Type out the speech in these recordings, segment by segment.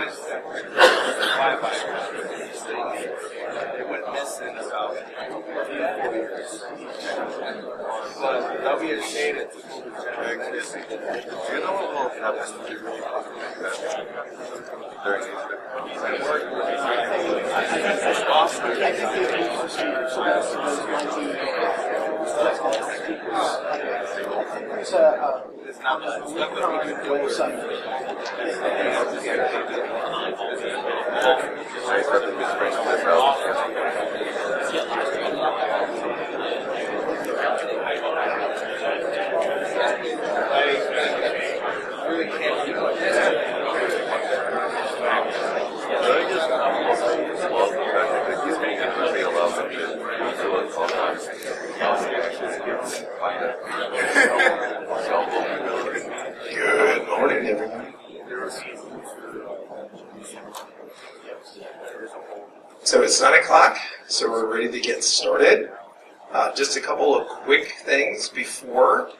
They went missing about 4 years. But they'll be ashamed at the generation. Do you know what will happen to you during these it's not stuff that we can do website. Good morning, everyone. So it's 9 o'clock, so we're ready to get started. Just a couple of quick things before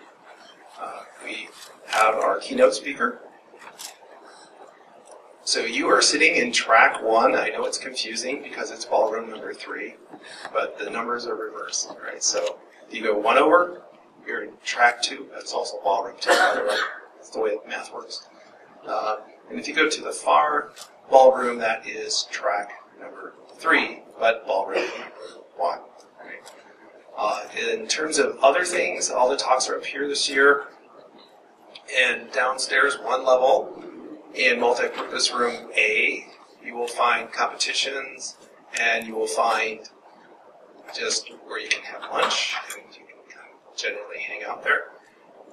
we have our keynote speaker. So you are sitting in track 1. I know it's confusing because it's ballroom number 3, but the numbers are reversed, right? So if you go 1 over, you're in track 2. That's also ballroom 2, by the way. That's the way math works. And if you go to the far ballroom, that is track number 3, but ballroom 1. Right? In terms of other things, all the talks are up here this year. And downstairs, 1 level, in multi-purpose room A, you will find competitions, and you will find just where you can have lunch, and you can kind of generally hang out there.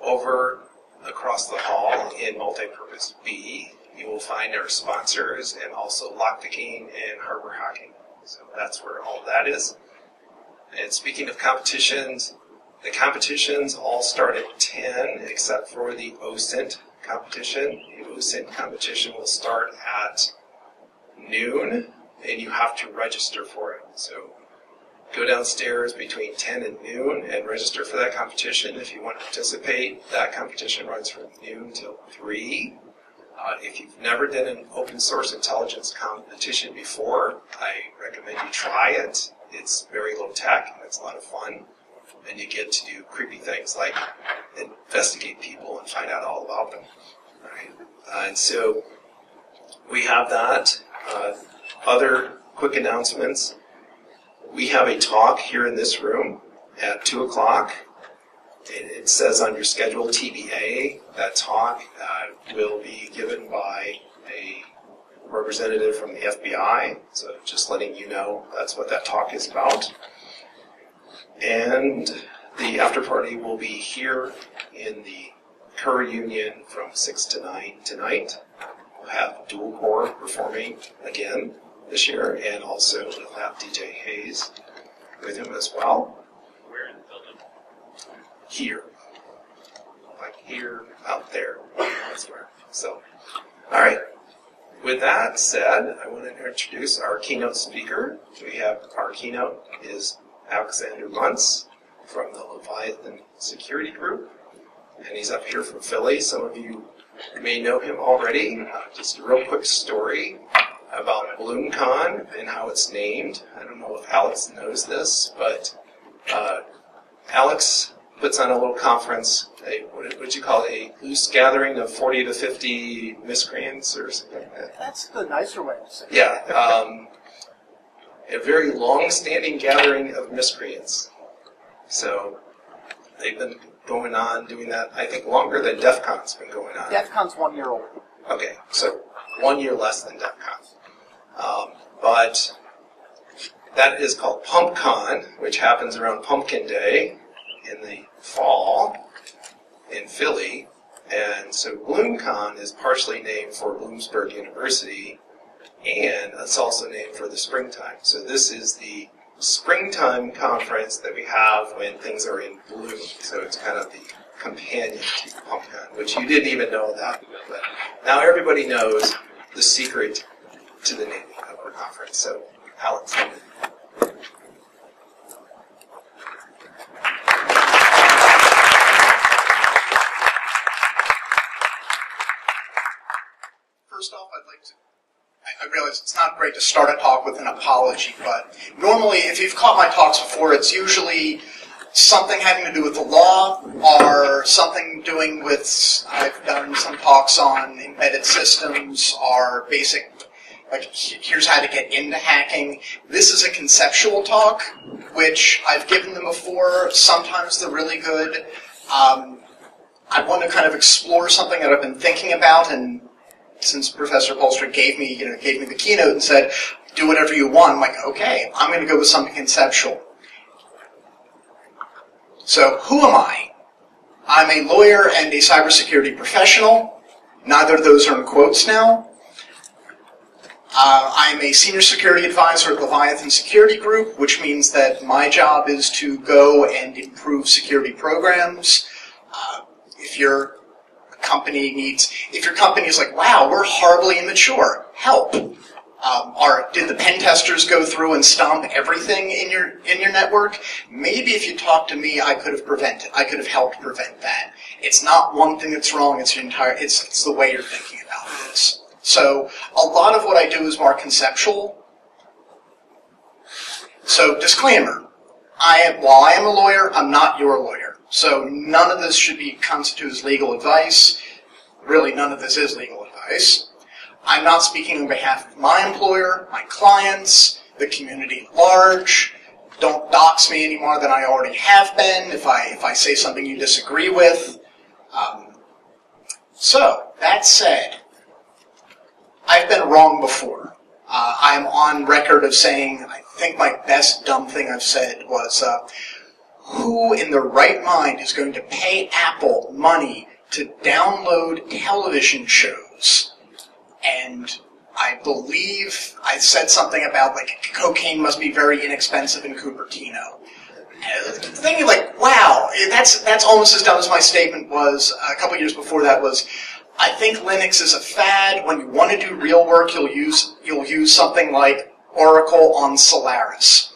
Over across the hall in multi-purpose B, you will find our sponsors and also lockpicking and harbor hocking. So that's where all that is. And speaking of competitions, the competitions all start at 10 except for the OSINT competition. The OSINT competition will start at noon and you have to register for it. So go downstairs between 10 and noon and register for that competition if you want to participate. That competition runs from noon till 3. If you've never done an open source intelligence competition before, I recommend you try it. It's very low tech and it's a lot of fun. And you get to do creepy things like investigate people and find out all about them. Right? And so we have that. Other quick announcements. We have a talk here in this room at 2 o'clock. It says on your schedule TBA. That talk will be given by a representative from the FBI. So just letting you know that's what that talk is about. And the after party will be here in the Kerr Union from 6 to 9 tonight. We'll have Dual Core performing again this year, and also we'll have DJ Hayes with him as well. Where in the building? Here. Like here, out there. That's where. So, all right. With that said, I want to introduce our keynote speaker. We have our keynote is Alexander Muentz from the Leviathan Security Group, and he's up here from Philly. Some of you may know him already. Just a real quick story about Bloomcon and how it's named. I don't know if Alex knows this, but Alex puts on a little conference, what would you call it, a loose gathering of 40 to 50 miscreants or something like that? That's the nicer way to say it. Yeah. A very long-standing gathering of miscreants. So they've been going on doing that, I think, longer than DEF CON's been going on. DEF CON's 1 year old. Okay, so 1 year less than DEF CON. But that is called PumpCon, which happens around Pumpkin Day in the fall in Philly. And so Bloomcon is partially named for Bloomsburg University, and it's also named for the springtime. So this is the springtime conference that we have when things are in bloom. So it's kind of the companion to PumpCon, which you didn't even know that. But now everybody knows the secret to the naming of our conference. So, Alex. First off, I'd like to great to start a talk with an apology, but normally, if you've caught my talks before, it's usually something having to do with the law or something doing with, I've done some talks on embedded systems or basic, like here's how to get into hacking. This is a conceptual talk, which I've given them before. Sometimes they're really good. I want to kind of explore something that I've been thinking about, and since Professor Polstra gave me the keynote and said, do whatever you want, I'm like, okay, I'm going to go with something conceptual. So, who am I? I'm a lawyer and a cybersecurity professional. Neither of those are in quotes now. I'm a senior security advisor at Leviathan Security Group, which means that my job is to go and improve security programs. If your company is like, wow, we're horribly immature, help. Or did the pen testers go through and stomp everything in your network? Maybe if you talked to me, I could have helped prevent that. It's not one thing that's wrong, it's the way you're thinking about this. So a lot of what I do is more conceptual. So disclaimer, while I am a lawyer, I'm not your lawyer. So none of this should be constituted as legal advice. Really, none of this is legal advice. I'm not speaking on behalf of my employer, my clients, the community at large. Don't dox me any more than I already have been if I say something you disagree with. So, that said, I've been wrong before. I'm on record of saying, I think my best dumb thing I've said was, who in their right mind is going to pay Apple money to download television shows? And I believe I said something about, like, cocaine must be very inexpensive in Cupertino. Thinking, like, wow, that's almost as dumb as my statement was a couple years before that was, I think Linux is a fad. When you want to do real work, you'll use something like Oracle on Solaris.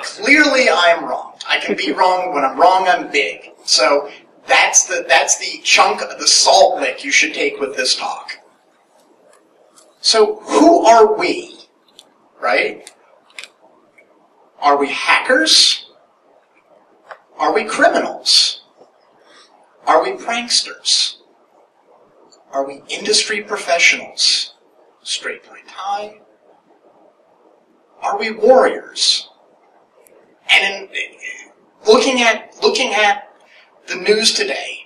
Clearly, I'm wrong. I can be wrong. When I'm wrong, I'm big. So that's the chunk of the salt lick you should take with this talk. So who are we, right? Are we hackers? Are we criminals? Are we pranksters? Are we industry professionals? Straight line tie? Are we warriors? And looking at the news today,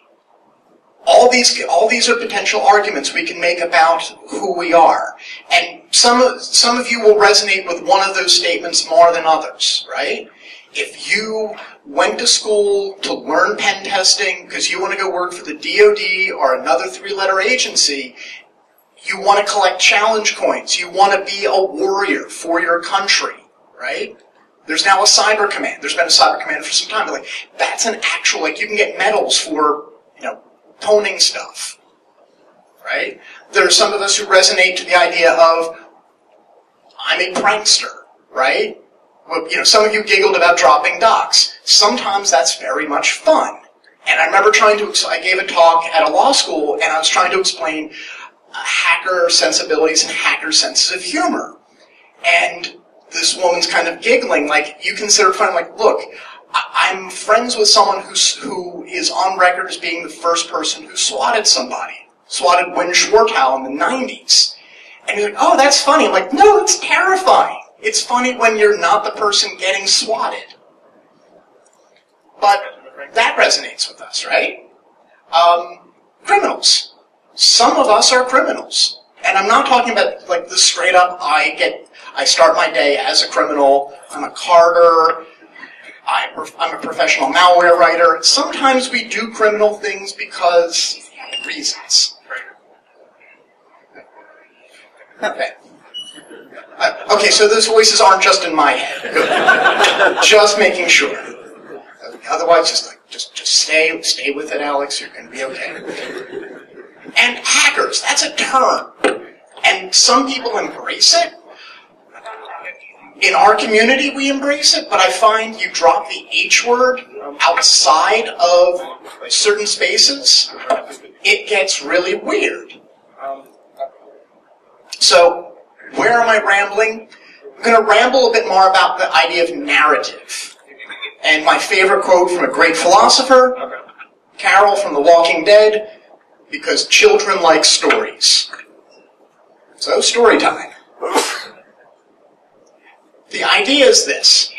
all these are potential arguments we can make about who we are. And some of you will resonate with one of those statements more than others, right? If you went to school to learn pen testing because you want to go work for the DoD or another 3-letter agency, you want to collect challenge coins, you want to be a warrior for your country, right? There's now a cyber command. There's been a cyber command for some time. But like, that's an actual, like, you can get medals for, toning stuff, right? There are some of us who resonate to the idea of, I'm a prankster, right? Well, some of you giggled about dropping docs. Sometimes that's very much fun. And I remember I gave a talk at a law school, and I was trying to explain hacker sensibilities and hacker senses of humor. And this woman's kind of giggling, like, you consider it fun. I'm like, look, I'm friends with someone who is on record as being the first person who swatted somebody. Swatted Wynn Schwartau in the 90s. And he's like, oh, that's funny. I'm like, no, it's terrifying. It's funny when you're not the person getting swatted. But that resonates with us, right? Criminals. Some of us are criminals. And I'm not talking about, like, the straight up, I start my day as a criminal, I'm a carder, I'm a professional malware writer. Sometimes we do criminal things because reasons. Okay. Okay, so those voices aren't just in my head. Good. Just making sure. Otherwise, just stay with it, Alex. You're going to be okay. And hackers, that's a term. And some people embrace it. In our community, we embrace it, but I find you drop the H word outside of certain spaces, it gets really weird. So Where am I rambling? I'm going to ramble a bit more about the idea of narrative. And my favorite quote from a great philosopher, Carol from The Walking Dead, because children like stories. So, story time. The idea is this.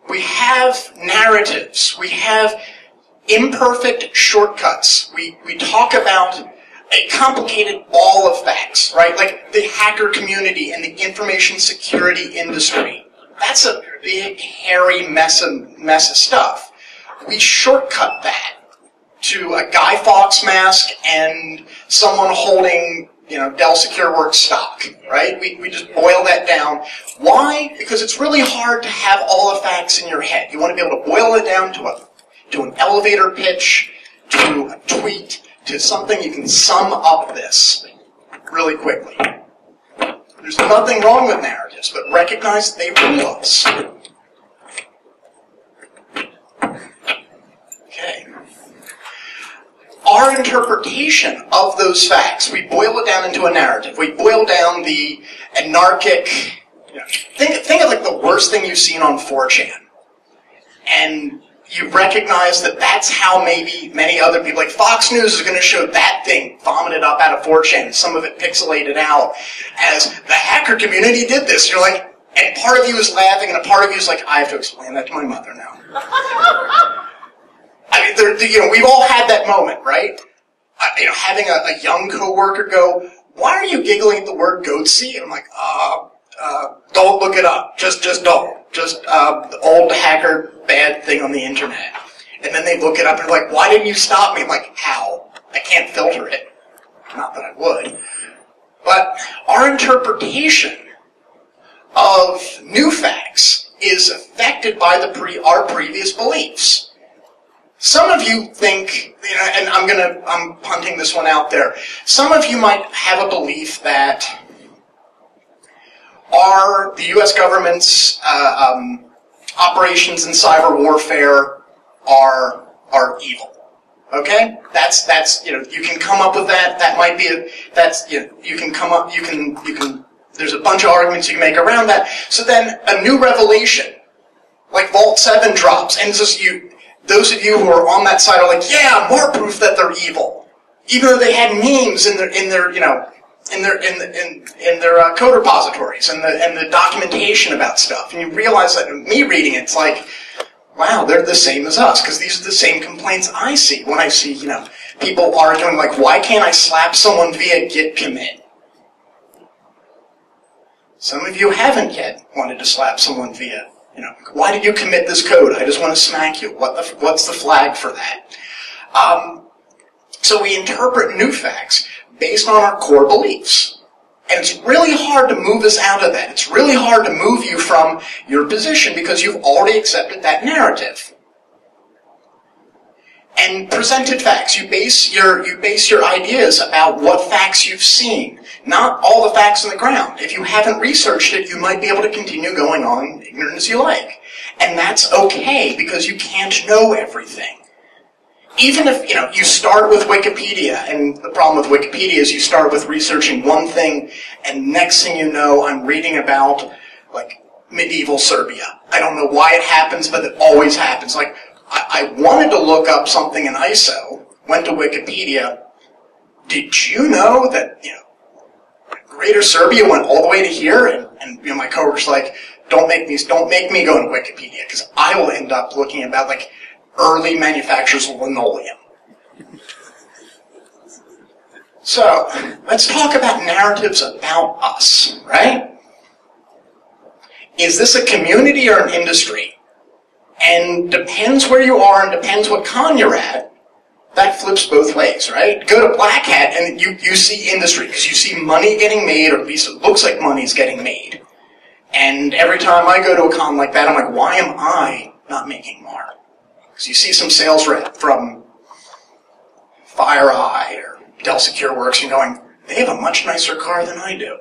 We have narratives. We have imperfect shortcuts. We talk about a complicated ball of facts, right? Like the hacker community and the information security industry. That's a big, hairy mess of stuff. We shortcut that to a Guy Fawkes mask and someone holding, Dell SecureWorks stock, right? We just boil that down. Why? Because it's really hard to have all the facts in your head. You want to be able to boil it down to an elevator pitch, to a tweet, to something you can sum up this really quickly. There's nothing wrong with narratives, but recognize they rule us. Okay. Our interpretation of those facts, we boil it down into a narrative. We boil down the anarchic, think of like the worst thing you've seen on 4chan. And you recognize that that's how maybe many other people, like Fox News is going to show that thing vomited up out of 4chan, some of it pixelated out, as the hacker community did this. You're like, and part of you is laughing, and a part of you is like, I have to explain that to my mother now. I mean, we've all had that moment, right? Having a young coworker go, why are you giggling at the word goatsy? And I'm like, don't look it up. Just don't. Just the old hacker bad thing on the internet. And then they look it up and they're like, why didn't you stop me? I'm like, how? I can't filter it. Not that I would. But our interpretation of new facts is affected by our previous beliefs. Some of you think, and I'm punting this one out there. Some of you might have a belief that the U.S. government's operations in cyber warfare are evil. Okay, that's you can come up with that. That might be you can come up. You can. There's a bunch of arguments you can make around that. So then a new revelation, like Vault 7 drops, and it's just those of you who are on that side are like, yeah, more proof that they're evil, even though they had memes in their code repositories and the documentation about stuff. And you realize that me reading it's like, wow, they're the same as us, because these are the same complaints I see when I see, people arguing like, why can't I slap someone via git commit? Some of you haven't yet wanted to slap someone via, why did you commit this code? I just want to smack you. What's the flag for that? So we interpret new facts based on our core beliefs. And it's really hard to move us out of that. It's really hard to move you from your position because you've already accepted that narrative. And presented facts. You base your ideas about what facts you've seen, not all the facts on the ground. If you haven't researched it, you might be able to continue going on ignorant as you like. And that's okay, because you can't know everything. Even if, you start with Wikipedia, and the problem with Wikipedia is you start with researching one thing, and next thing you know, I'm reading about, like, medieval Serbia. I don't know why it happens, but it always happens. Like, I wanted to look up something in ISO, went to Wikipedia. Did you know that, Greater Serbia went all the way to here? And my coworker's like, don't make me go to Wikipedia, because I will end up looking about, like, early manufacturers of linoleum. So, let's talk about narratives about us, right? Is this a community or an industry? And depends where you are and depends what con you're at, that flips both ways, right? Go to Black Hat and you see industry, because you see money getting made, or at least it looks like money's getting made. And every time I go to a con like that, I'm like, why am I not making more? Because you see some sales rep from FireEye or Dell SecureWorks, you're going, they have a much nicer car than I do.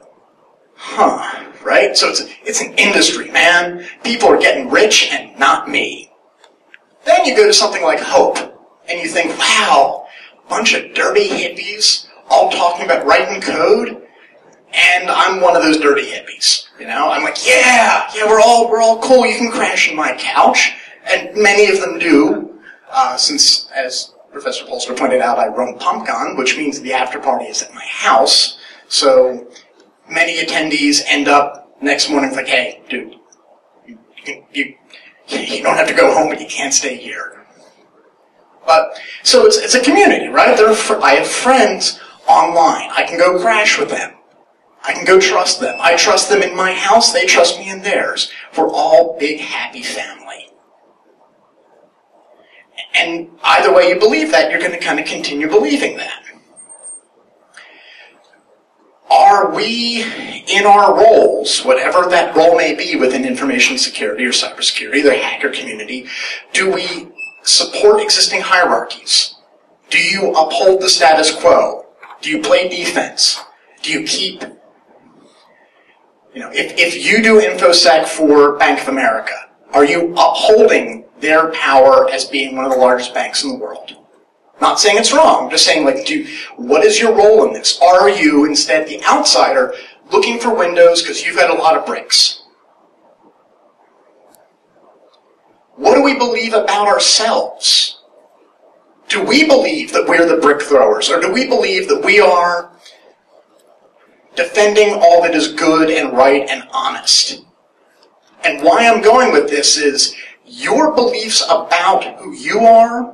Huh, right? So it's an industry, man. People are getting rich and not me. Then you go to something like Hope, and you think, wow, a bunch of dirty hippies all talking about writing code. And I'm one of those dirty hippies, you know? I'm like, yeah, we're all cool. You can crash in my couch. And many of them do, since, as Professor Polster pointed out, I run Pumpcon, which means the after party is at my house. So many attendees end up next morning like, hey, dude, you don't have to go home, but you can't stay here. But so it's a community, right? I have friends online. I can go crash with them. I can go trust them. I trust them in my house. They trust me in theirs. We're all big, happy family. And either way you believe that, you're going to kind of continue believing that. Are we, in our roles, whatever that role may be within information security or cybersecurity, the hacker community, do we support existing hierarchies? Do you uphold the status quo? Do you play defense? Do you keep... if you do InfoSec for Bank of America, are you upholding their power as being one of the largest banks in the world? Not saying it's wrong, just saying, what is your role in this? Are you, instead, the outsider, looking for windows because you've got a lot of bricks? What do we believe about ourselves? Do we believe that we're the brick throwers, or do we believe that we are defending all that is good and right and honest? And why I'm going with this is your beliefs about who you are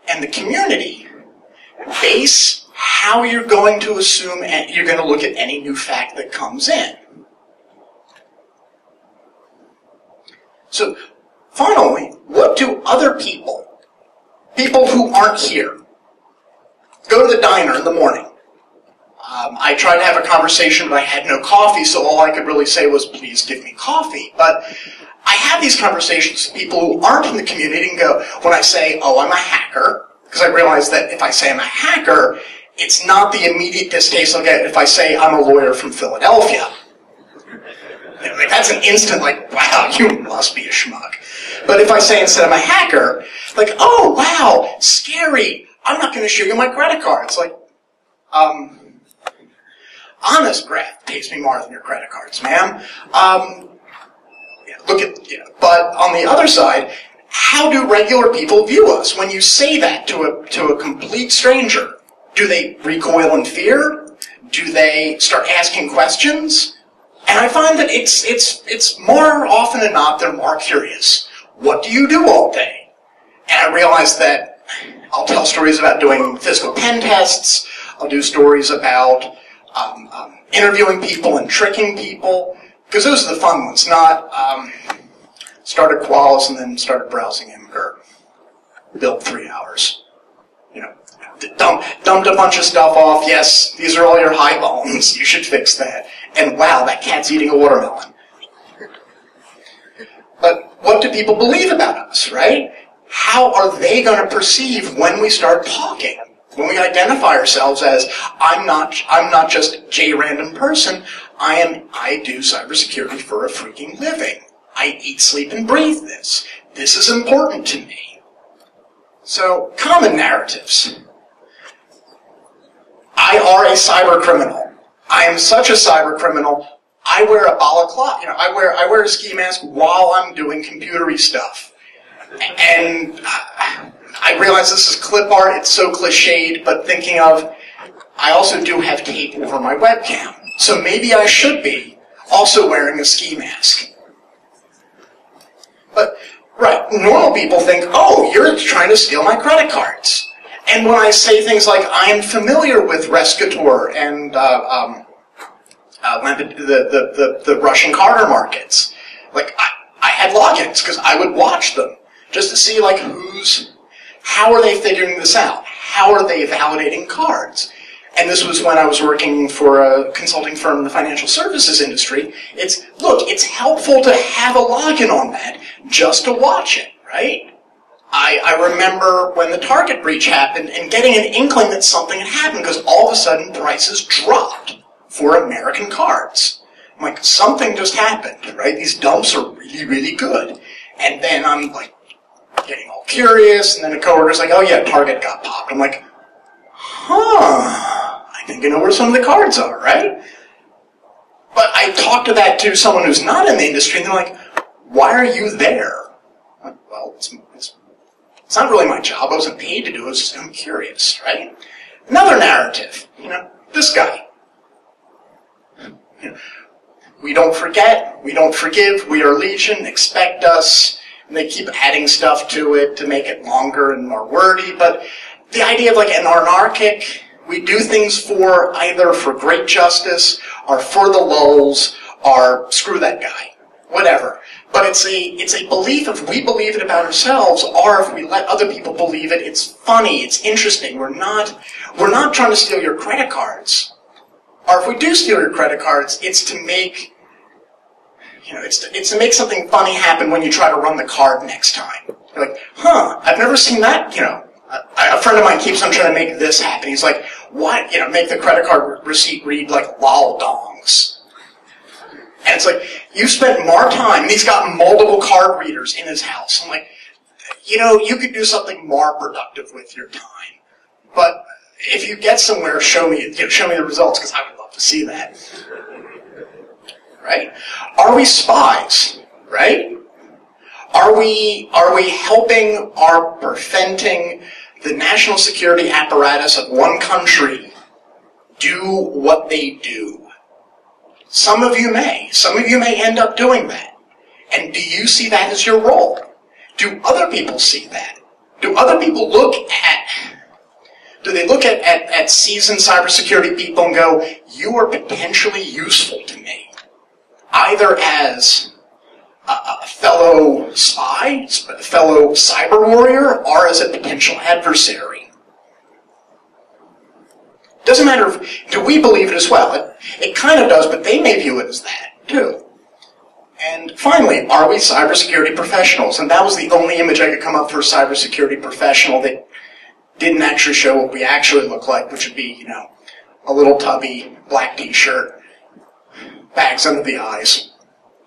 and the community base how you're going to assume and you're going to look at any new fact that comes in. So, finally, what do other people who aren't here, go to the diner in the morning? I tried to have a conversation, but I had no coffee, so all I could really say was, please give me coffee. But I have these conversations with people who aren't in the community and go, when I say, oh, I'm a hacker, because I realize that if I say I'm a hacker, it's not the immediate distaste I'll get if I say I'm a lawyer from Philadelphia. That's an instant, wow, you must be a schmuck. But if I say instead I'm a hacker, oh, wow, scary, I'm not going to show you my credit card. It's honest graft pays me more than your credit cards, ma'am. But on the other side, how do regular people view us? When you say that to a complete stranger, do they recoil in fear? Do they start asking questions? And I find that it's more often than not, they're more curious. What do you do all day? And I realize that I'll tell stories about doing physical pen tests. I'll do stories about interviewing people and tricking people, because those are the fun ones, not started Qualys and then started browsing Imgur. Built 3 hours. Dumped a bunch of stuff off. Yes, these are all your high bones. You should fix that. And wow, that cat's eating a watermelon. But what do people believe about us, right? How are they going to perceive when we start talking? When we identify ourselves as, I'm not just J random person, I do cybersecurity for a freaking living. I eat, sleep, and breathe this. This is important to me. So, common narratives. I are a cyber criminal. I am such a cyber criminal. I wear a balaclava. I wear a ski mask while I'm doing computery stuff. And I realize this is clip art. It's so cliched, but thinking of, I also do have tape over my webcam. So maybe I should be also wearing a ski mask. But, right, normal people think, oh, you're trying to steal my credit cards. And when I say things like, I'm familiar with Rescator and the Russian Carter markets, I had logins because I would watch them just to see, how are they figuring this out? How are they validating cards? And this was when I was working for a consulting firm in the financial services industry. It's helpful to have a login on that just to watch it, right? I remember when the Target breach happened and getting an inkling that something had happened because all of a sudden prices dropped for American cards. I'm like, something just happened, right? These dumps are really, really good. And then I'm getting all curious, and then a coworker's like, oh yeah, Target got popped. I'm like, I think I know where some of the cards are, right? I talked to that to someone who's not in the industry, and they're like, why are you there? I'm like, well, it's not really my job. I wasn't paid to do it. I'm curious, right? Another narrative, this guy. We don't forget, we don't forgive, we are legion, expect us. And they keep adding stuff to it to make it longer and more wordy. But the idea of like an anarchic, we do things either for great justice, or for the lulz, or screw that guy. Whatever. But it's a belief if we believe it about ourselves, or if we let other people believe it, it's funny, it's interesting. We're not trying to steal your credit cards. Or if we do steal your credit cards, it's to make it's to make something funny happen when you try to run the card next time. You're like, I've never seen that, A friend of mine keeps on trying to make this happen. He's like, what? Make the credit card receipt read like lol dongs. And it's like, you spent more time, and he's got multiple card readers in his house. I'm like, you could do something more productive with your time. But if you get somewhere, show me the results, because I would love to see that. Right? Are we spies? Right? Are we helping or preventing the national security apparatus of one country do what they do? Some of you may. Some of you may end up doing that. And do you see that as your role? Do other people see that? Do other people look at seasoned cybersecurity people and go, you are potentially useful to me? Either as a fellow spy, a fellow cyber warrior, or as a potential adversary. Doesn't matter do we believe it as well. It kind of does, but they may view it as that, too. And finally, are we cybersecurity professionals? And that was the only image I could come up for a cybersecurity professional that didn't actually show what we actually look like, which would be, a little tubby, black t-shirt, bags under the eyes,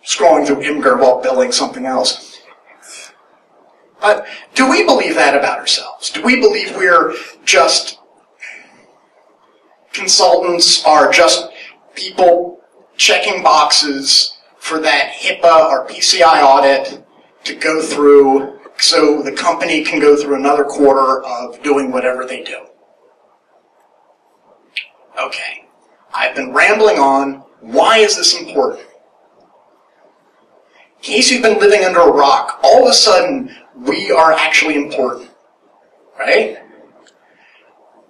scrolling through Imgur while billing something else. But do we believe that about ourselves? Do we believe we're just consultants, or just people checking boxes for that HIPAA or PCI audit to go through so the company can go through another quarter of doing whatever they do? Okay, I've been rambling on. Why is this important? In case you've been living under a rock, all of a sudden, we are actually important, right?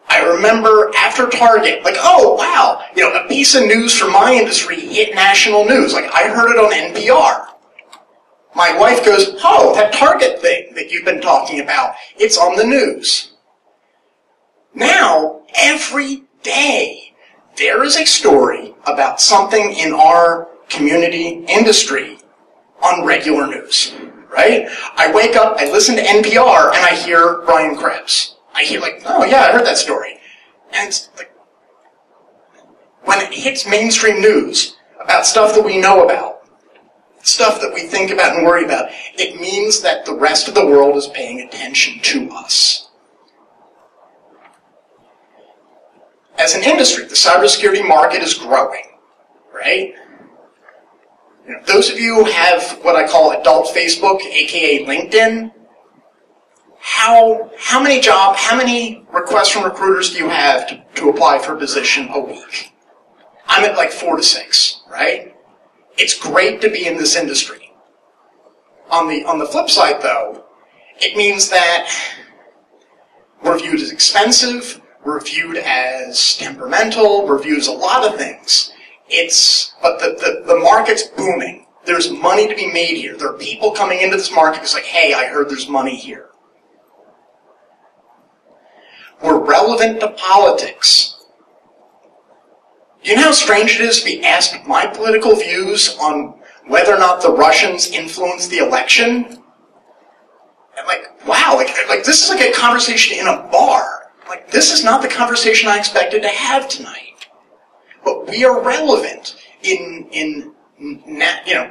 I remember after Target, like, oh, wow, a piece of news from my industry hit national news. Like, I heard it on NPR. My wife goes, oh, that Target thing that you've been talking about, it's on the news. Now, every day, there is a story about something in our community industry on regular news, right? I wake up, I listen to NPR, and I hear Brian Krebs. I hear like, oh yeah, I heard that story. And it's like, when it hits mainstream news about stuff that we know about, stuff that we think about and worry about, it means that the rest of the world is paying attention to us. As an industry, the cybersecurity market is growing, right? Those of you who have what I call adult Facebook, aka LinkedIn, how many requests from recruiters do you have to apply for a position a week? I'm at like 4 to 6, right? It's great to be in this industry. On the flip side, though, it means that we're viewed as expensive, we're viewed as temperamental, we're viewed as a lot of things. But the market's booming. There's money to be made here. There are people coming into this market who's like, hey, I heard there's money here. We're relevant to politics. Do you know how strange it is to be asked my political views on whether or not the Russians influenced the election? I'm like, wow, like this is like a conversation in a bar. Like, this is not the conversation I expected to have tonight. But we are relevant in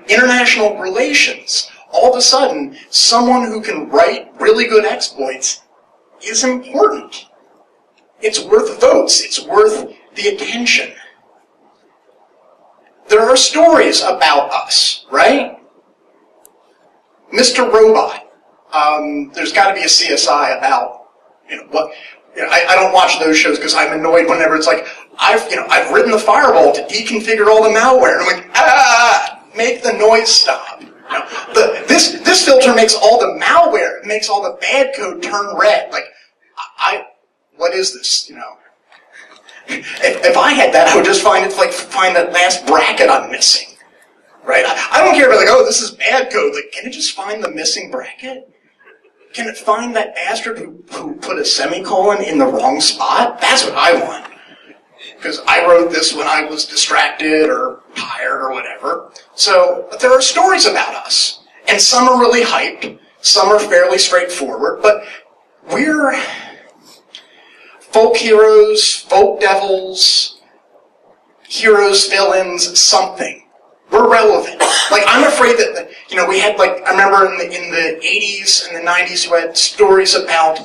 international relations. All of a sudden, someone who can write really good exploits is important. It's worth votes. It's worth the attention. there are stories about us, right? Mr. Robot. There's got to be a CSI about, what. I don't watch those shows because I'm annoyed whenever it's like, I've written the firewall to deconfigure all the malware, and I'm like, make the noise stop. This filter makes all the malware, it makes all the bad code turn red. Like, what is this? If I had that, I would just find that last bracket I'm missing, right? I don't care about oh, this is bad code. Like, can it just find the missing bracket? Can it find that bastard who put a semicolon in the wrong spot? That's what I want. Because I wrote this when I was distracted or tired or whatever. So, but there are stories about us. And some are really hyped. Some are fairly straightforward. But we're folk heroes, folk devils, heroes, villains, something. We're relevant. Like, I'm afraid that, we had, I remember in the 80s and the 90s, you had stories about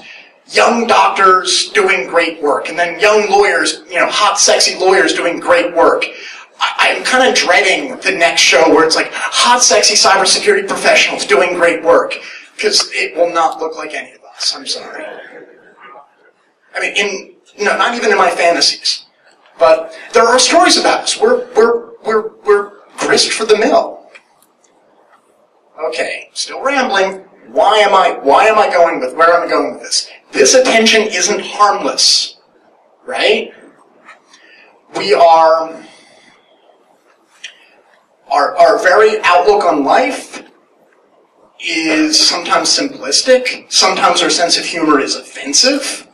young doctors doing great work, and then young lawyers, hot, sexy lawyers doing great work. I'm kind of dreading the next show where it's like, hot, sexy cybersecurity professionals doing great work, because it will not look like any of us. I'm sorry. I mean, not even in my fantasies. But there are stories about us. We're grist for the mill. Okay, still rambling. Where am I going with this? This attention isn't harmless, right? We are, our very outlook on life is sometimes simplistic. Sometimes our sense of humor is offensive.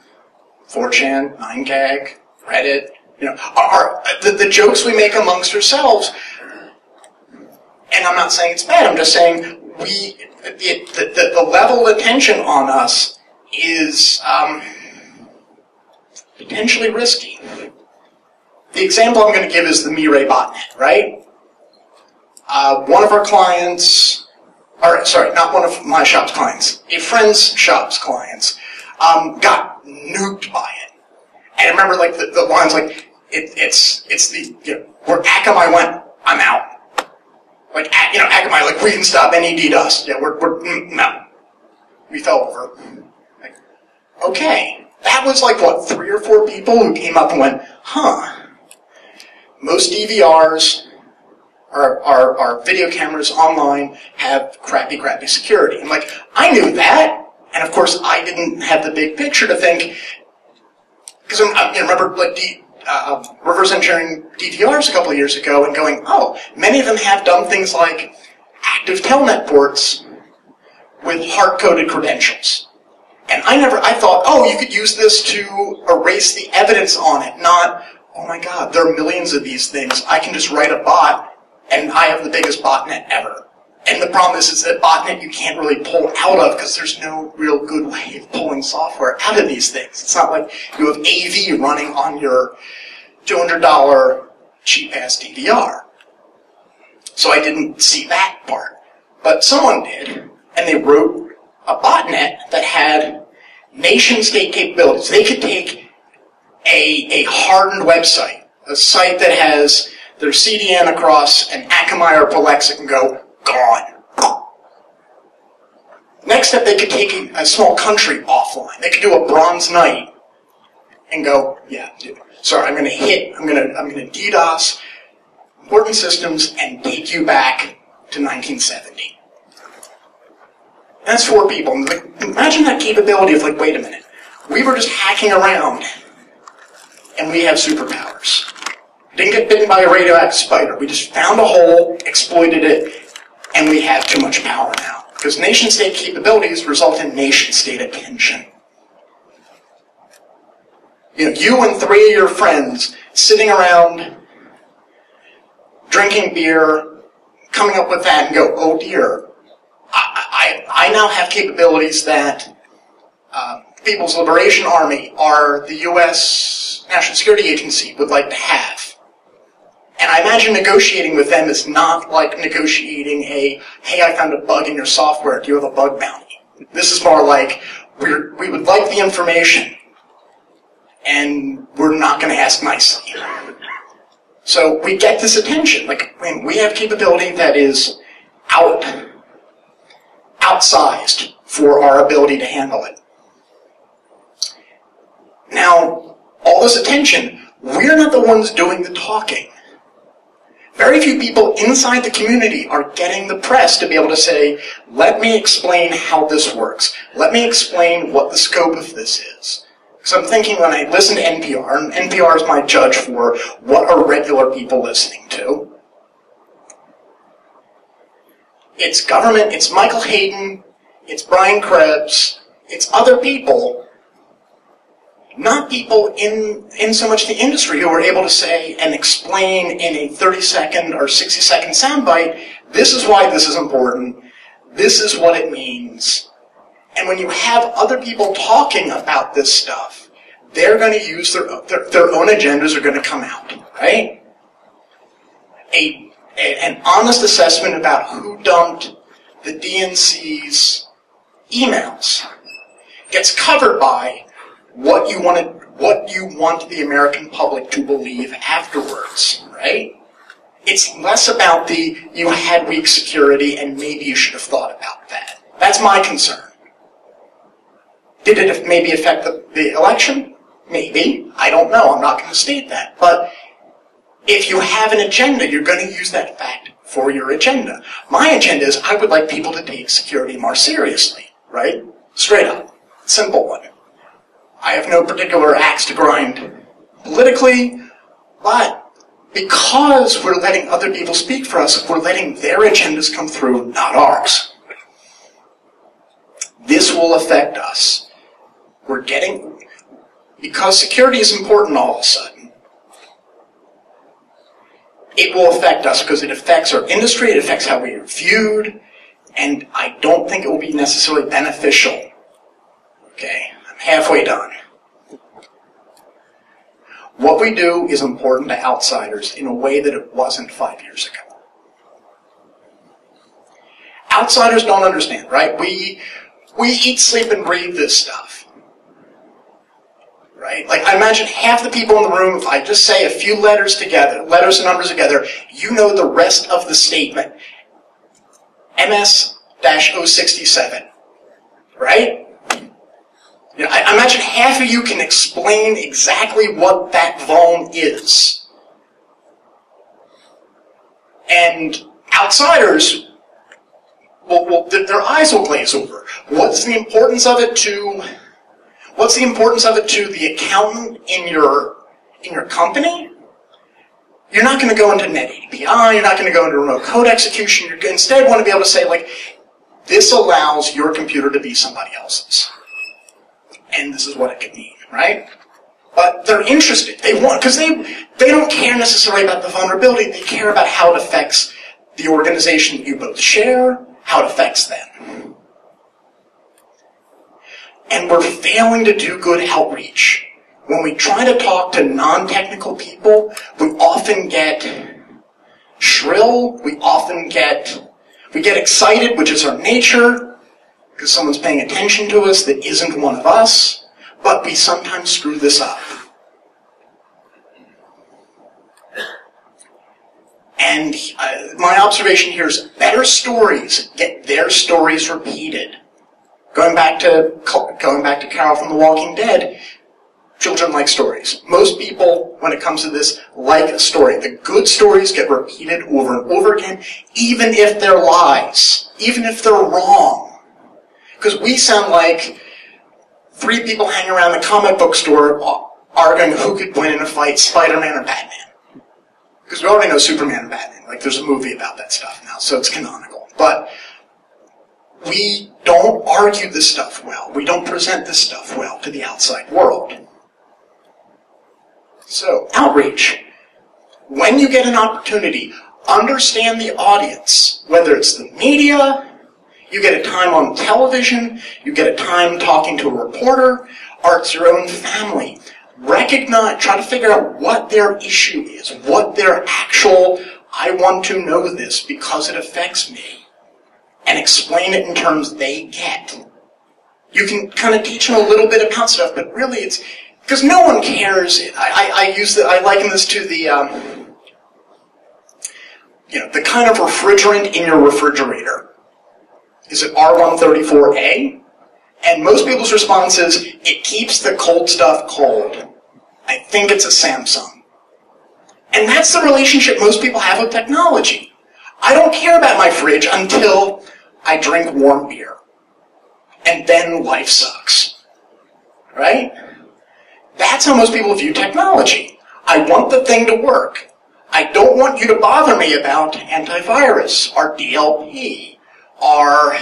4chan, 9gag, Reddit, the jokes we make amongst ourselves. And I'm not saying it's bad, I'm just saying the level of attention on us is potentially risky. The example I'm going to give is the Mirai botnet, right? One of our clients, not one of my shop's clients, a friend's shop's clients, got nuked by it. And I remember the lines where Akamai went, I'm out. Akamai, we can stop any DDoS. Yeah, no. We fell over. Okay. That was 3 or 4 people who came up and went, most DVRs, our video cameras online, have crappy security. I'm like, I knew that. And of course, I didn't have the big picture to think, because I remember, reverse engineering DVRs a couple of years ago and going, many of them have done things like active telnet ports with hard-coded credentials. And I thought, you could use this to erase the evidence on it, not, oh my god, there are millions of these things. I can just write a bot, and I have the biggest botnet ever. And the problem is that botnet you can't really pull out of because there's no real good way of pulling software out of these things. It's not like you have AV running on your $200 cheap-ass DVR. So I didn't see that part. But someone did, and they wrote a botnet that had nation-state capabilities. They could take a hardened website, a site that has their CDN across an Akamai or Prolexic and go, gone. Next step, they could take a small country offline. They could do a bronze night and go, sorry, I'm going to DDoS important systems and take you back to 1970. That's 4 people. Imagine that capability of wait a minute. We were just hacking around and we have superpowers. Didn't get bitten by a radioactive spider. We just found a hole, exploited it, and we have too much power now. Because nation-state capabilities result in nation-state attention. You and 3 of your friends sitting around, drinking beer, coming up with that and go, oh dear, I now have capabilities that People's Liberation Army or the U.S. National Security Agency would like to have. And I imagine negotiating with them is not like negotiating hey, I found a bug in your software, do you have a bug bounty? This is more like, we would like the information, and we're not going to ask nicely. So we get this attention. Like, when we have capability that is outsized for our ability to handle it. Now, all this attention, we're not the ones doing the talking. Very few people inside the community are getting the press to be able to say, let me explain how this works. Let me explain what the scope of this is. Because I'm thinking when I listen to NPR, and NPR is my judge for what are regular people listening to. It's government, it's Michael Hayden, it's Brian Krebs, it's other people, not people in so much the industry who are able to say and explain in a 30-second or 60-second soundbite, this is why this is important, this is what it means. And when you have other people talking about this stuff, they're going to use their own agendas are going to come out, right? An honest assessment about who dumped the DNC's emails gets covered by what you want the American public to believe afterwards, right? It's less about you had weak security and maybe you should have thought about that. That's my concern. Did it maybe affect the election? Maybe. I don't know. I'm not going to state that. But if you have an agenda, you're going to use that fact for your agenda. My agenda is I would like people to take security more seriously, right? Straight up. Simple one. I have no particular axe to grind politically, but because we're letting other people speak for us, we're letting their agendas come through, not ours. This will affect us. Because security is important all of a sudden, it will affect us because it affects our industry, it affects how we are viewed, and I don't think it will be necessarily beneficial. Okay, I'm halfway done. What we do is important to outsiders in a way that it wasn't 5 years ago. Outsiders don't understand, right? We eat, sleep, and breathe this stuff. Right? Like, I imagine half the people in the room, if I just say a few letters together, letters and numbers together, you know the rest of the statement. MS-067. Right? You know, I imagine half of you can explain exactly what that vuln is. And outsiders, their eyes will glaze over. What's the importance of it to the accountant in your company? You're not going to go into NetAPI, you're not going to go into remote code execution, you instead want to be able to say, like, this allows your computer to be somebody else's. And this is what it could mean, right? But they're interested. They want, because they don't care necessarily about the vulnerability, they care about how it affects the organization that you both share, how it affects them. And we're failing to do good outreach. When we try to talk to non-technical people, we often get shrill, we get excited, which is our nature, because someone's paying attention to us that isn't one of us, but we sometimes screw this up. And my observation here is better stories get their stories repeated. Going back to Carol from The Walking Dead, children like stories. Most people, when it comes to this, like a story. The good stories get repeated over and over again, even if they're lies, even if they're wrong. Because we sound like three people hanging around the comic book store arguing who could win in a fight, Spider-Man or Batman. Because we already know Superman and Batman. Like, there's a movie about that stuff now, so it's canonical. But we don't argue this stuff well. We don't present this stuff well to the outside world. So, outreach. When you get an opportunity, understand the audience. Whether it's the media, you get a time on television, you get a time talking to a reporter, or it's your own family. Recognize, try to figure out what their issue is, what their actual, I want to know this because it affects me, and explain it in terms they get. You can kind of teach them a little bit about stuff, but really it's, because no one cares. I liken this to the the kind of refrigerant in your refrigerator. Is it R134A? And most people's response is, it keeps the cold stuff cold. I think it's a Samsung. And that's the relationship most people have with technology. I don't care about my fridge until I drink warm beer. And then life sucks. Right? That's how most people view technology. I want the thing to work. I don't want you to bother me about antivirus, or DLP, or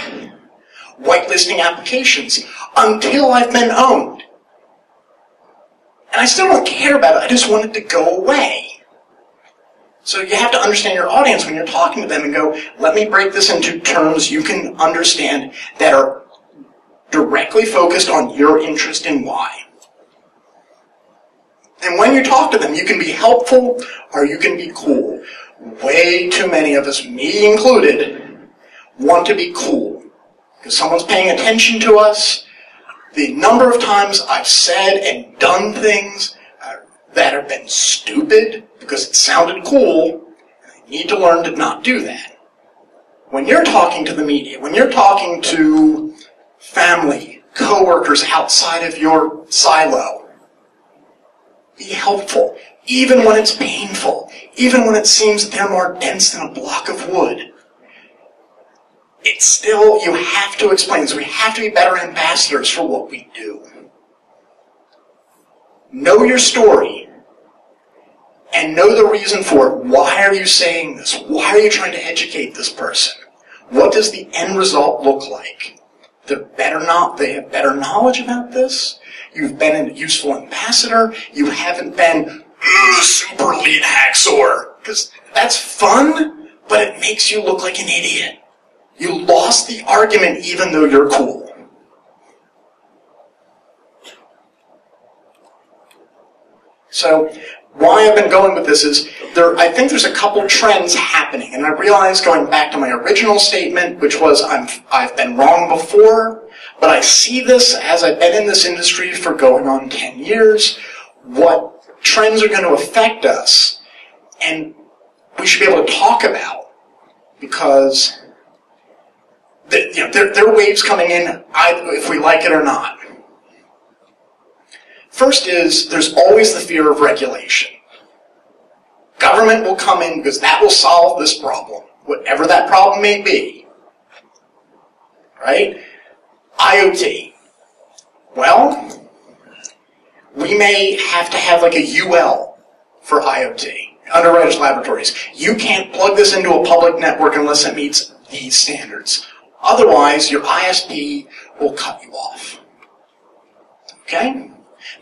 whitelisting applications, until I've been owned. And I still don't care about it, I just want it to go away. So you have to understand your audience when you're talking to them and go, let me break this into terms you can understand that are directly focused on your interest in why. And when you talk to them, you can be helpful or you can be cool. Way too many of us, me included, want to be cool. Because someone's paying attention to us. The number of times I've said and done things that have been stupid because it sounded cool, I need to learn to not do that. When you're talking to the media, when you're talking to family, coworkers outside of your silo, be helpful, even when it's painful, even when it seems that they're more dense than a block of wood. It's still, you have to explain, so we have to be better ambassadors for what we do. Know your story, and know the reason for it. Why are you saying this? Why are you trying to educate this person? What does the end result look like? They have better knowledge about this? You've been a useful ambassador. You haven't been super lead hacksaw. Because that's fun, but it makes you look like an idiot. You lost the argument even though you're cool. So why I've been going with this is, I think there's a couple trends happening. And I realized, going back to my original statement, which was I've been wrong before, but I see this as I've been in this industry for going on 10 years, what trends are going to affect us, and we should be able to talk about, because there are waves coming in, if we like it or not. First is, there's always the fear of regulation. Government will come in because that will solve this problem, whatever that problem may be. Right? IoT. Well, we may have to have like a UL for IoT, Underwriters Laboratories. You can't plug this into a public network unless it meets these standards. Otherwise, your ISP will cut you off. Okay?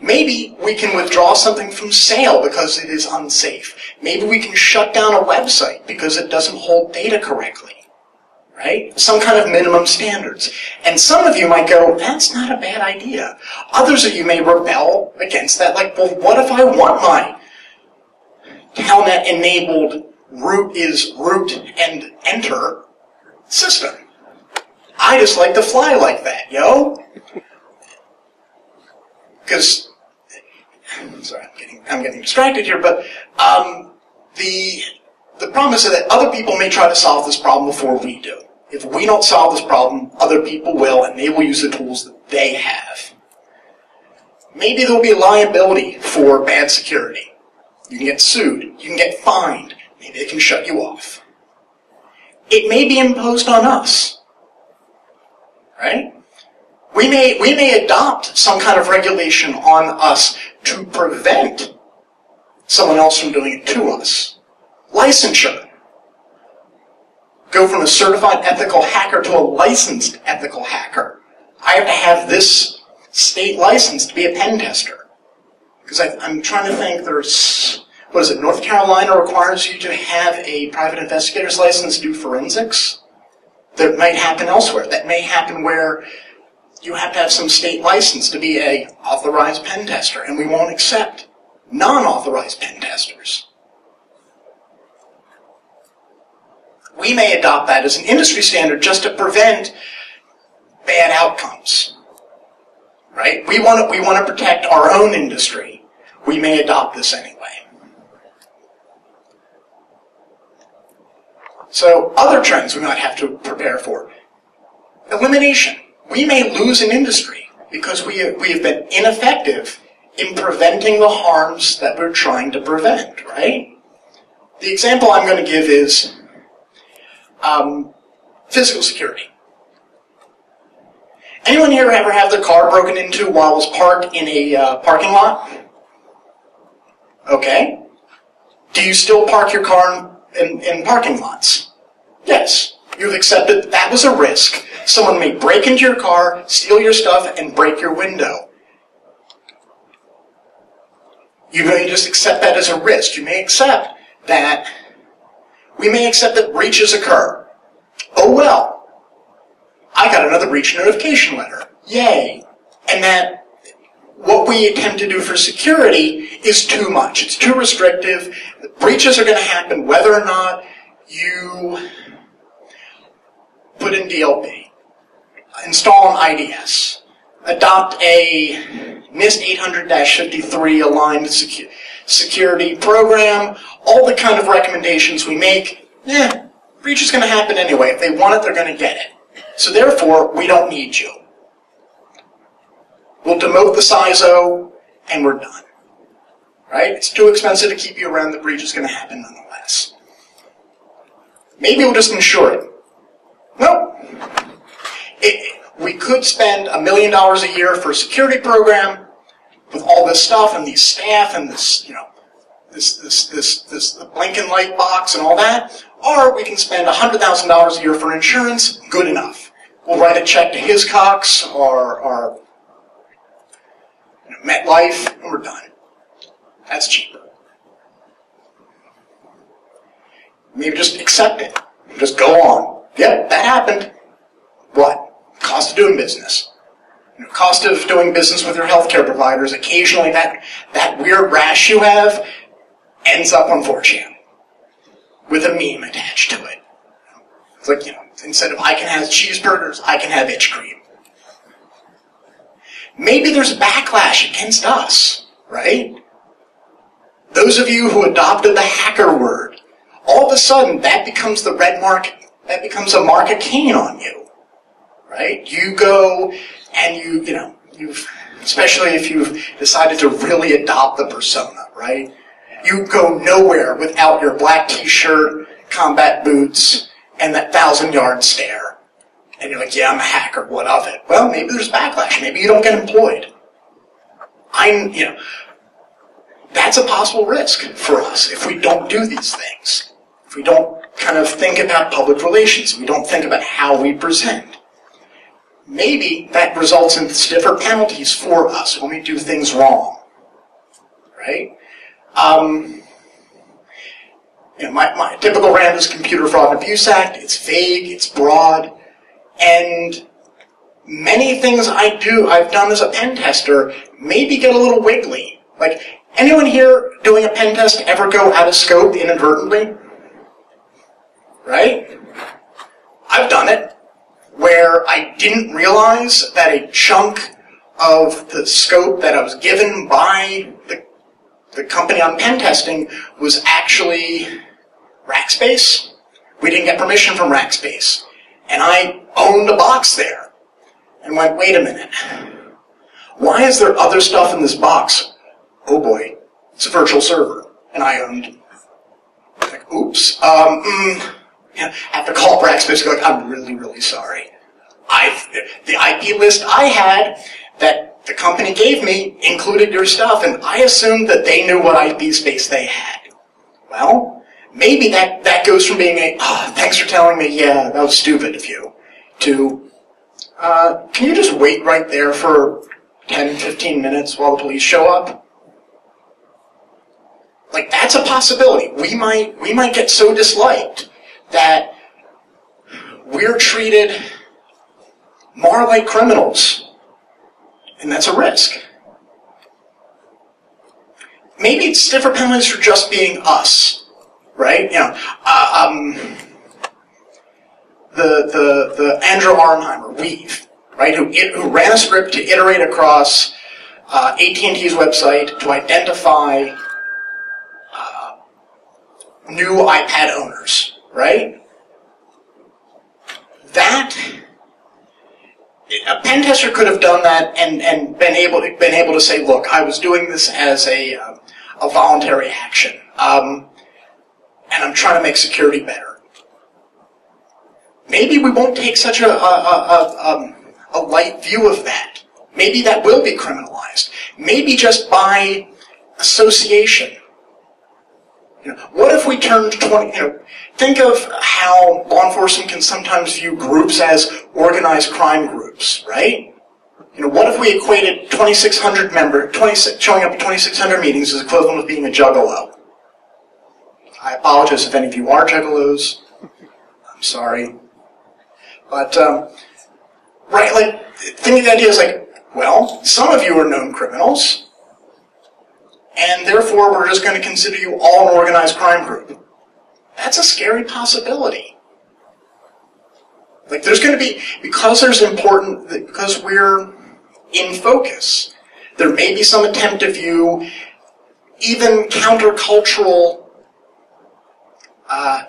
Maybe we can withdraw something from sale because it is unsafe. Maybe we can shut down a website because it doesn't hold data correctly. Right? Some kind of minimum standards. And some of you might go, that's not a bad idea. Others of you may rebel against that. Like, well, what if I want my Telnet-enabled root and enter system? I just like to fly like that, yo. Because, sorry, I'm getting distracted here, but the problem is that other people may try to solve this problem before we do. If we don't solve this problem, other people will, and they will use the tools that they have. Maybe there will be liability for bad security. You can get sued. You can get fined. Maybe they can shut you off. It may be imposed on us. Right? We may adopt some kind of regulation on us to prevent someone else from doing it to us. Licensure. Go from a certified ethical hacker to a licensed ethical hacker. I have to have this state license to be a pen tester. Because I'm trying to think, there's, what is it, North Carolina requires you to have a private investigator's license to do forensics. That might happen elsewhere. That may happen where you have to have some state license to be a authorized pen tester, and we won't accept non-authorized pen testers. We may adopt that as an industry standard just to prevent bad outcomes. Right? We want to protect our own industry. We may adopt this anyway. So other trends we might have to prepare for. Elimination. We may lose an industry because we have been ineffective in preventing the harms that we're trying to prevent, right? The example I'm going to give is physical security. Anyone here ever have their car broken into while it was parked in a parking lot? Okay. Do you still park your car in parking lots? Yes. You've accepted that was a risk. Someone may break into your car, steal your stuff, and break your window. You may just accept that as a risk. You may accept that, we may accept that breaches occur. Oh well, I got another breach notification letter. Yay. And that what we attempt to do for security is too much. It's too restrictive. The breaches are going to happen whether or not you put in DLP, install an IDS, adopt a NIST 800-53 aligned security program, all the kind of recommendations we make. Breach is going to happen anyway. If they want it, they're going to get it. So therefore, we don't need you. We'll demote the CISO, and we're done. Right? It's too expensive to keep you around. The breach is going to happen nonetheless. Maybe we'll just insure it. Nope. We could spend $1 million a year for a security program with all this stuff and these staff and this, this blinking light box and all that, or we can spend $100,000 a year for insurance. Good enough. We'll write a check to Hiscox or MetLife, and we're done. That's cheaper. Maybe just accept it. Just go on. Yep, that happened. What? Cost of doing business. Cost of doing business with your healthcare providers. Occasionally that weird rash you have ends up on 4chan with a meme attached to it. It's like, instead of I can have cheeseburgers, I can have itch cream. Maybe there's backlash against us, right? Those of you who adopted the hacker word, all of a sudden that becomes the red mark, that becomes a mark of Cain on you, right? You go and you've, especially if you've decided to really adopt the persona, right? You go nowhere without your black t-shirt, combat boots, and that 1,000-yard stare. And you're like, yeah, I'm a hacker, what of it? Well, maybe there's backlash. Maybe you don't get employed. That's a possible risk for us if we don't do these things. If we don't kind of think about public relations, we don't think about how we present. Maybe that results in stiffer penalties for us when we do things wrong, right? My typical rant is Computer Fraud and Abuse Act. It's vague, it's broad, and many things I've done as a pen tester maybe get a little wiggly. Like, anyone here doing a pen test ever go out of scope inadvertently? Right? I've done it, where I didn't realize that a chunk of the scope that I was given by the company I'm pen testing was actually Rackspace. We didn't get permission from Rackspace. And I owned a box there. And went, wait a minute. Why is there other stuff in this box? Oh boy, it's a virtual server. And I owned, like, oops. Have to call up Rackspace and go, like, I'm really, really sorry. The IP list I had that the company gave me included your stuff, and I assumed that they knew what IP space they had. Well, maybe that goes from being thanks for telling me, yeah, that was stupid of you, to, can you just wait right there for 10, 15 minutes while the police show up? Like, that's a possibility. We might get so disliked that we're treated more like criminals, and that's a risk. Maybe it's stiffer penalties for just being us, right? The Andrew Arnheimer, Weave, right, who ran a script to iterate across AT&T's website to identify new iPad owners, right? that a pen tester could have done that and been able to say, look, I was doing this as a voluntary action, and I'm trying to make security better. Maybe we won't take such a light view of that. Maybe that will be criminalized. Maybe just by association. What if we turned 20, think of how law enforcement can sometimes view groups as organized crime groups, right? What if we equated 2,600 showing up at 2,600 meetings is equivalent of being a juggalo? I apologize if any of you are juggalos. I'm sorry. But, right, like, thinking the idea is like, well, some of you are known criminals, and therefore we're just going to consider you all an organized crime group. That's a scary possibility. Like, there's going to be, because we're in focus, there may be some attempt to view even countercultural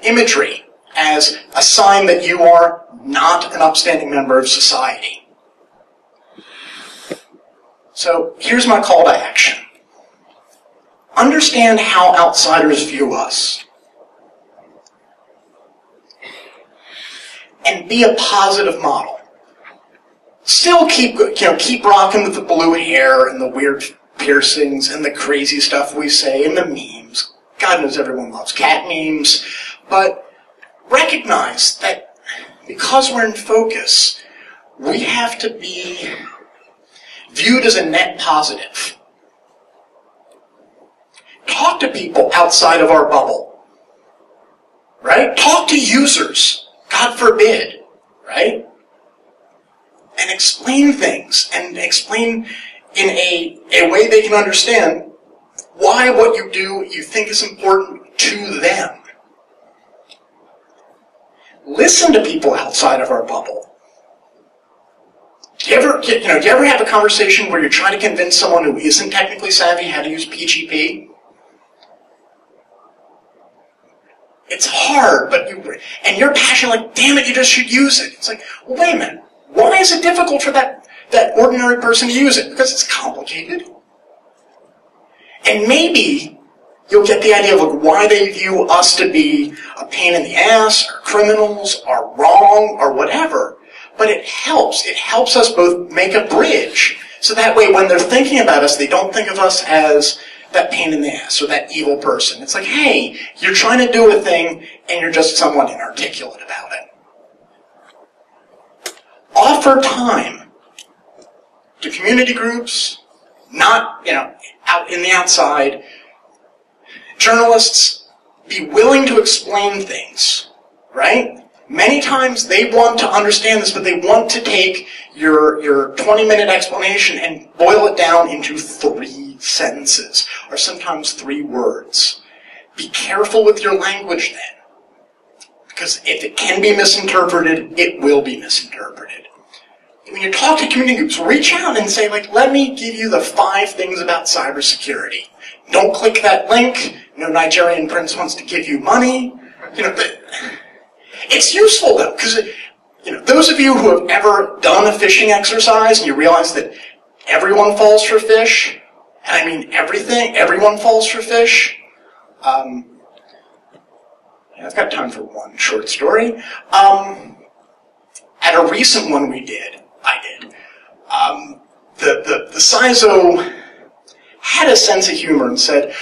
imagery as a sign that you are not an upstanding member of society. So here's my call to action. Understand how outsiders view us. And be a positive model. Still keep rocking with the blue hair and the weird piercings and the crazy stuff we say and the memes. God knows everyone loves cat memes. But recognize that because we're in focus, we have to be viewed as a net positive. Talk to people outside of our bubble, right? Talk to users, God forbid, right? And explain things, and explain in a way they can understand why what you do you think is important to them. Listen to people outside of our bubble. Do you ever have a conversation where you're trying to convince someone who isn't technically savvy how to use PGP? It's hard, and you're passionate, like, damn it, you just should use it. It's like, well, wait a minute. Why is it difficult for that ordinary person to use it? Because it's complicated. And maybe you'll get the idea of like why they view us to be a pain in the ass, or criminals, or wrong, or whatever. But it helps. It helps us both make a bridge. So that way, when they're thinking about us, they don't think of us as that pain in the ass or that evil person. It's like, hey, you're trying to do a thing, and you're just somewhat inarticulate about it. Offer time to community groups, not, out in the outside. Journalists, be willing to explain things, right? Many times they want to understand this, but they want to take your 20-minute explanation and boil it down into 3 sentences, or sometimes 3 words. Be careful with your language then, because if it can be misinterpreted, it will be misinterpreted. When you talk to community groups, reach out and say, like, let me give you the 5 things about cybersecurity. Don't click that link. No Nigerian prince wants to give you money. It's useful, though, because those of you who have ever done a phishing exercise and you realize that everyone falls for fish, and I mean everyone falls for fish. I've got time for one short story. At a recent one I did. The CISO had a sense of humor and said,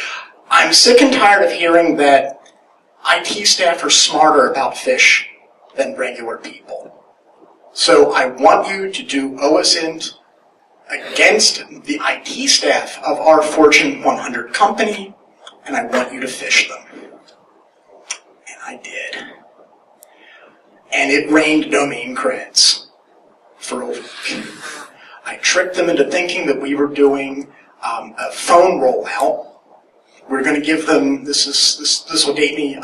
I'm sick and tired of hearing that IT staff are smarter about fish than regular people. So I want you to do OSINT against the IT staff of our Fortune 100 company, and I want you to fish them. And I did. And it rained domain creds for a week. I tricked them into thinking that we were doing a phone rollout. We're going to give them, this will date me,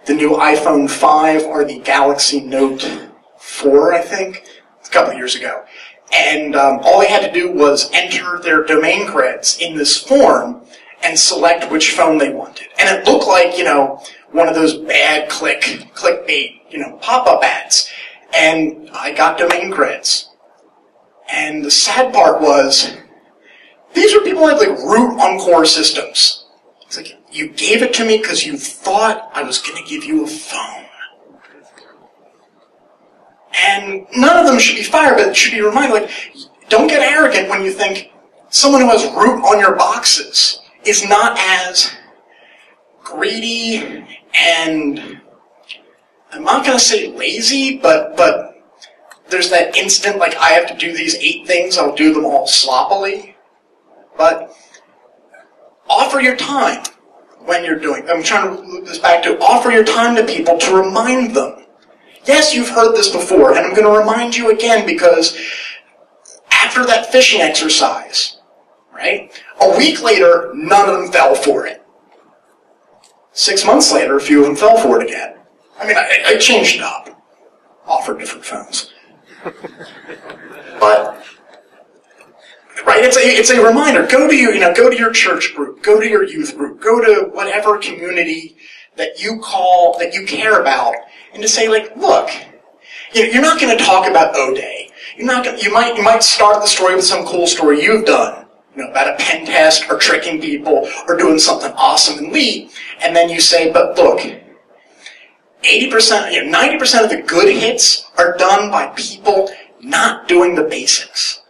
the new iPhone 5 or the Galaxy Note 4, I think. It's a couple of years ago. And all they had to do was enter their domain creds in this form and select which phone they wanted. And it looked like, one of those bad clickbait, pop-up ads. And I got domain creds. And the sad part was, these are people who had like root on core systems. It's like, you gave it to me because you thought I was going to give you a phone. And none of them should be fired, but it should be reminded, like, don't get arrogant when you think someone who has root on your boxes is not as greedy and, I'm not going to say lazy, but there's that instant, like, I have to do these 8 things, I'll do them all sloppily. But offer your time when you're doing, I'm trying to loop this back to, offer your time to people to remind them. Yes, you've heard this before, and I'm going to remind you again because after that phishing exercise, right, a week later, none of them fell for it. 6 months later, a few of them fell for it again. I mean, I changed it up. Offered different phones. But, right, it's a reminder. Go to your church group, go to your youth group, go to whatever community that you care about, and to say, like, look, you're not going to talk about O-Day. You might start the story with some cool story you've done, about a pen test or tricking people or doing something awesome and neat, and then you say, but look, 90% of the good hits are done by people not doing the basics.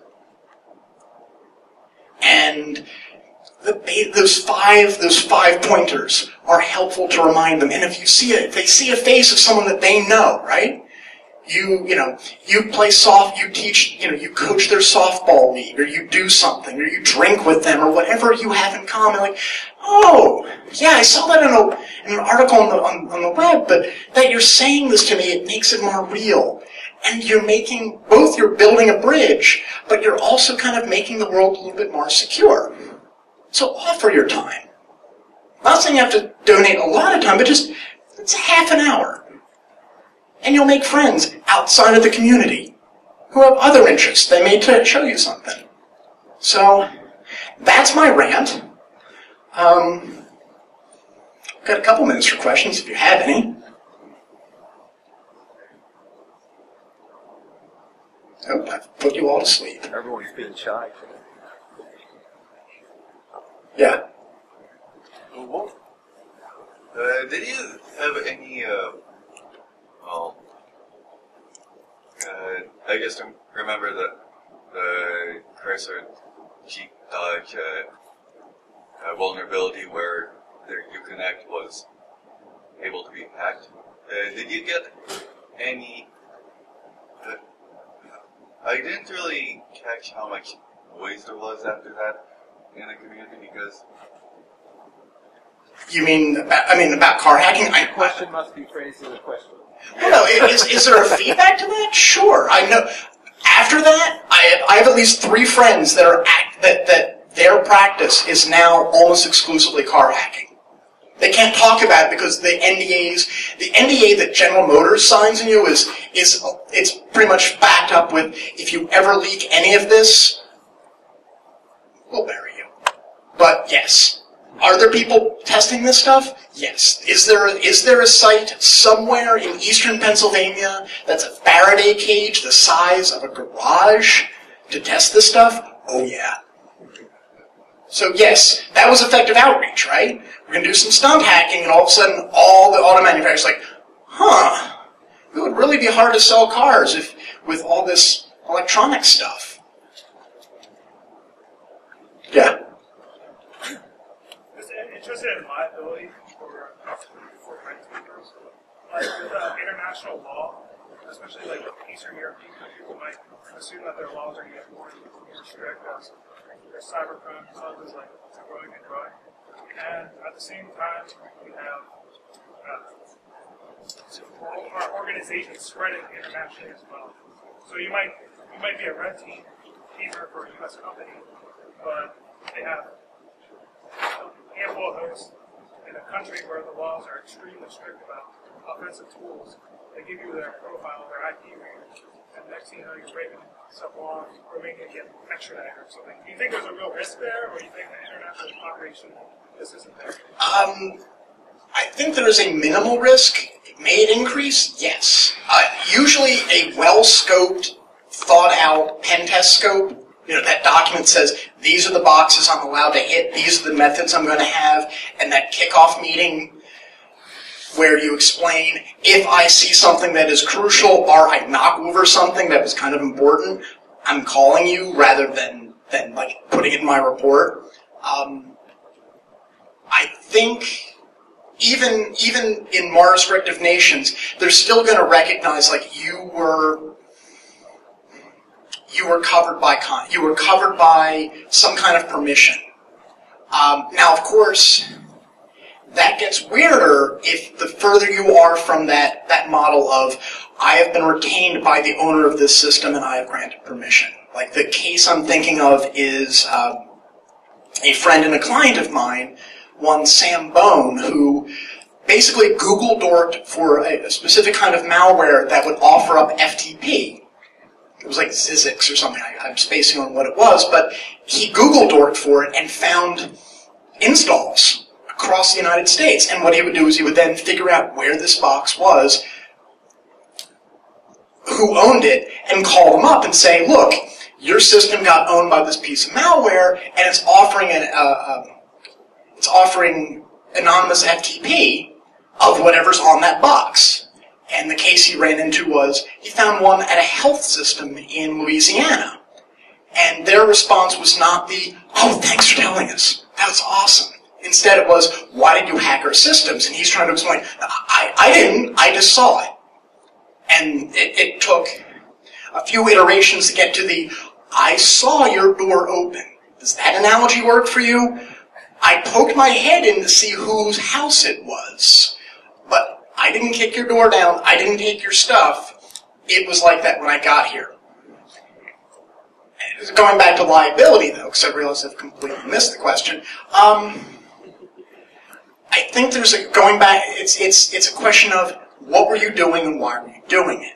And those five pointers are helpful to remind them. And if they see a face of someone that they know, right? You play you teach, you coach their softball league, or you do something, or you drink with them, or whatever you have in common. Like, oh, yeah, I saw that in an article on the web, but that you're saying this to me, it makes it more real. And you're building a bridge, but you're also kind of making the world a little bit more secure. So offer your time. Not saying you have to donate a lot of time, but it's half an hour. And you'll make friends outside of the community who have other interests. They may show you something. So that's my rant. Got a couple minutes for questions if you have any. Oh, I've put you all to sleep. Everyone's being shy. Yeah. Did you have any, I guess I remember that the Chrysler Jeep Dodge vulnerability where their Uconnect was able to be hacked. Did you get any... I didn't really catch how much noise there was after that in the community because... You mean about car hacking? The question must be phrased as a question. Well, no, is there a feedback to that? Sure. I know. After that, I have at least 3 friends that their practice is now almost exclusively car hacking. They can't talk about it because the NDA that General Motors signs in you it's pretty much backed up with, if you ever leak any of this, we'll bury you. But yes. Are there people testing this stuff? Yes. Is there a site somewhere in eastern Pennsylvania that's a Faraday cage the size of a garage to test this stuff? Oh yeah. So yes, that was effective outreach, right? We're going to do some stunt hacking, and all of a sudden all the auto manufacturers are like, huh, it would really be hard to sell cars with all this electronic stuff. Yeah. Interested in liability for rent takers. Like with international law, especially like Eastern European countries, people might assume that their laws are going to get more strict as their cybercrime is like growing and growing. And at the same time, we have our organizations spreading internationally as well. So you might be a red team teamer for a U.S. company, but they have ample hosts in a country where the laws are extremely strict about offensive tools. They give you their profile, their IP range, and next thing you know, you're breaking stuff along or making it get extradited or something. Do you think there's a real risk there, or do you think the international operation this isn't there? I think there is a minimal risk. May it increase? Yes. usually a well-scoped, thought-out pen test scope. That document says, these are the boxes I'm allowed to hit, these are the methods I'm going to have, and that kickoff meeting where you explain, if I see something that is crucial or I knock over something that was kind of important, I'm calling you rather than like putting it in my report. I think even in more restrictive nations, they're still going to recognize like you were covered by some kind of permission. Now, of course, that gets weirder if the further you are from that model of I have been retained by the owner of this system and I have granted permission. Like the case I'm thinking of is a friend and a client of mine, one Sam Bone, who basically Google dorked for a specific kind of malware that would offer up FTP. It was like Zizix or something. I'm spacing on what it was, but he Google dorked for it and found installs across the United States. And what he would do is he would then figure out where this box was, who owned it, and call them up and say, look, your system got owned by this piece of malware, and it's offering anonymous FTP of whatever's on that box. And the case he ran into was he found one at a health system in Louisiana. And their response was not the, oh, thanks for telling us. That's awesome. Instead it was, why did you hack our systems? And he's trying to explain, I didn't, I just saw it. And it took a few iterations to get to the, I saw your door open. Does that analogy work for you? I poked my head in to see whose house it was. But I didn't kick your door down. I didn't take your stuff. It was like that when I got here. Going back to liability, though, because I realize I've completely missed the question. I think there's a going back. It's a question of what were you doing and why were you doing it.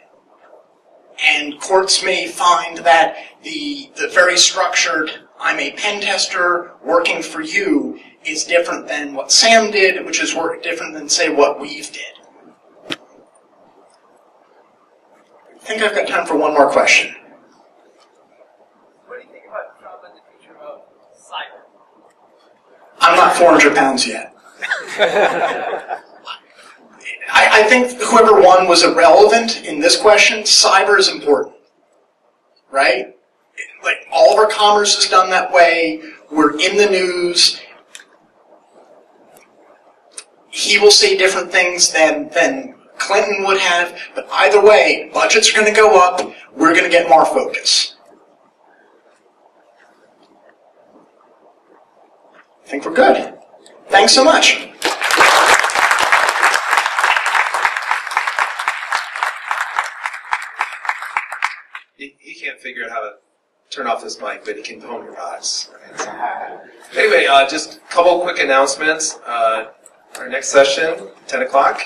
And courts may find that the very structured, I'm a pen tester working for you, is different than what Sam did, which is different than, say, what Weave did. I think I've got time for one more question. What do you think about Trump and the future of cyber? I'm not 400 pounds yet. I think whoever won was irrelevant in this question. Cyber is important, right? Like, all of our commerce is done that way. We're in the news. He will say different things than Clinton would have, but either way, budgets are going to go up. We're going to get more focus. I think we're good. Thanks so much. He can't figure out how to turn off his mic, but he can hone your eyes. Anyway, just a couple quick announcements. Our next session, 10 o'clock.